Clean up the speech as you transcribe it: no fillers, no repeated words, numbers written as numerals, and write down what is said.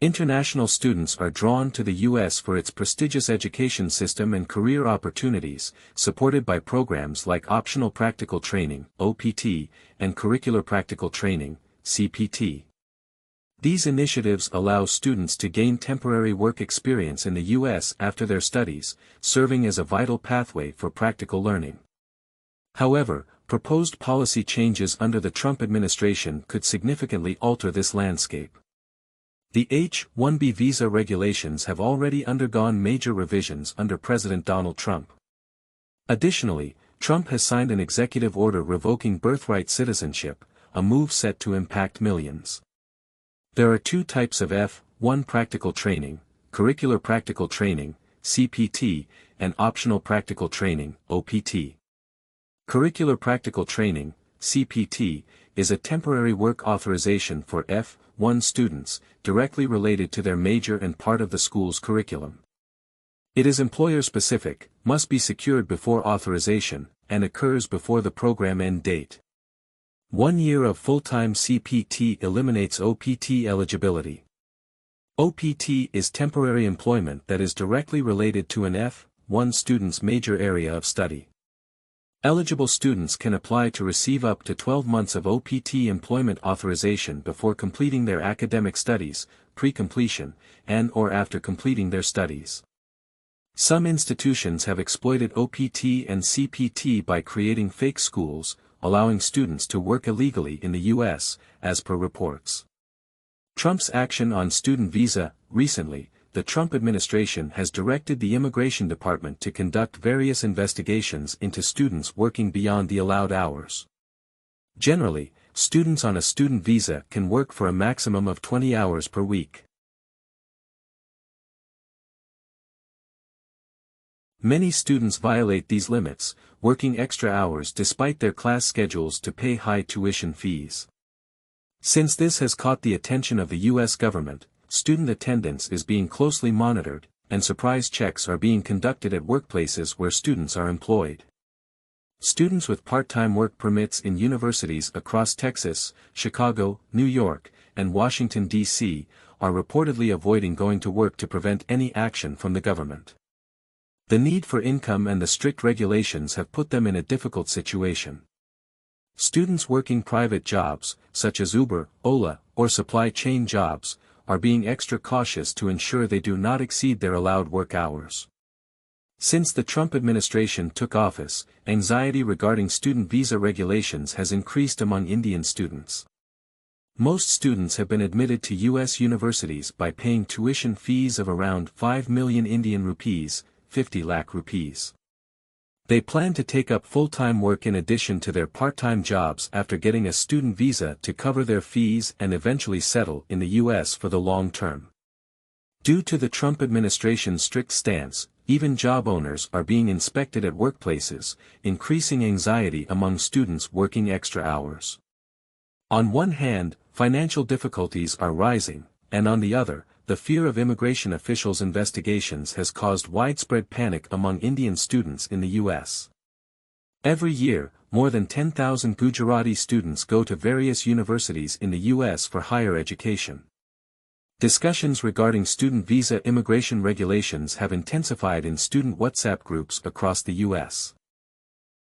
International students are drawn to the U.S. for its prestigious education system and career opportunities, supported by programs like Optional Practical Training (OPT) and Curricular Practical Training (CPT). These initiatives allow students to gain temporary work experience in the U.S. after their studies, serving as a vital pathway for practical learning. However, proposed policy changes under the Trump administration could significantly alter this landscape. The H-1B visa regulations have already undergone major revisions under President Donald Trump. Additionally, Trump has signed an executive order revoking birthright citizenship, a move set to impact millions. There are two types of F-1 practical training: Curricular Practical Training, CPT, and Optional Practical Training, OPT. Curricular Practical Training, CPT, is a temporary work authorization for F-1 students, directly related to their major and part of the school's curriculum. It is employer-specific, must be secured before authorization, and occurs before the program end date. 1 year of full-time CPT eliminates OPT eligibility. OPT is temporary employment that is directly related to an F-1 student's major area of study. Eligible students can apply to receive up to 12 months of OPT employment authorization before completing their academic studies, pre-completion, and/or after completing their studies. Some institutions have exploited OPT and CPT by creating fake schools, allowing students to work illegally in the U.S., as per reports. Trump's action on student visa. Recently, the Trump administration has directed the Immigration Department to conduct various investigations into students working beyond the allowed hours. Generally, students on a student visa can work for a maximum of 20 hours per week. Many students violate these limits, working extra hours despite their class schedules to pay high tuition fees. Since this has caught the attention of the U.S. government, student attendance is being closely monitored, and surprise checks are being conducted at workplaces where students are employed. Students with part-time work permits in universities across Texas, Chicago, New York, and Washington, D.C., are reportedly avoiding going to work to prevent any action from the government. The need for income and the strict regulations have put them in a difficult situation. Students working private jobs, such as Uber, Ola, or supply chain jobs, are being extra cautious to ensure they do not exceed their allowed work hours. Since the Trump administration took office, anxiety regarding student visa regulations has increased among Indian students. Most students have been admitted to U.S. universities by paying tuition fees of around 5 million Indian rupees, 50 lakh rupees. They plan to take up full-time work in addition to their part-time jobs after getting a student visa to cover their fees and eventually settle in the U.S. for the long term. Due to the Trump administration's strict stance, even job owners are being inspected at workplaces, increasing anxiety among students working extra hours. On one hand, financial difficulties are rising, and on the other, the fear of immigration officials' investigations has caused widespread panic among Indian students in the U.S. Every year, more than 10,000 Gujarati students go to various universities in the U.S. for higher education. Discussions regarding student visa immigration regulations have intensified in student WhatsApp groups across the U.S.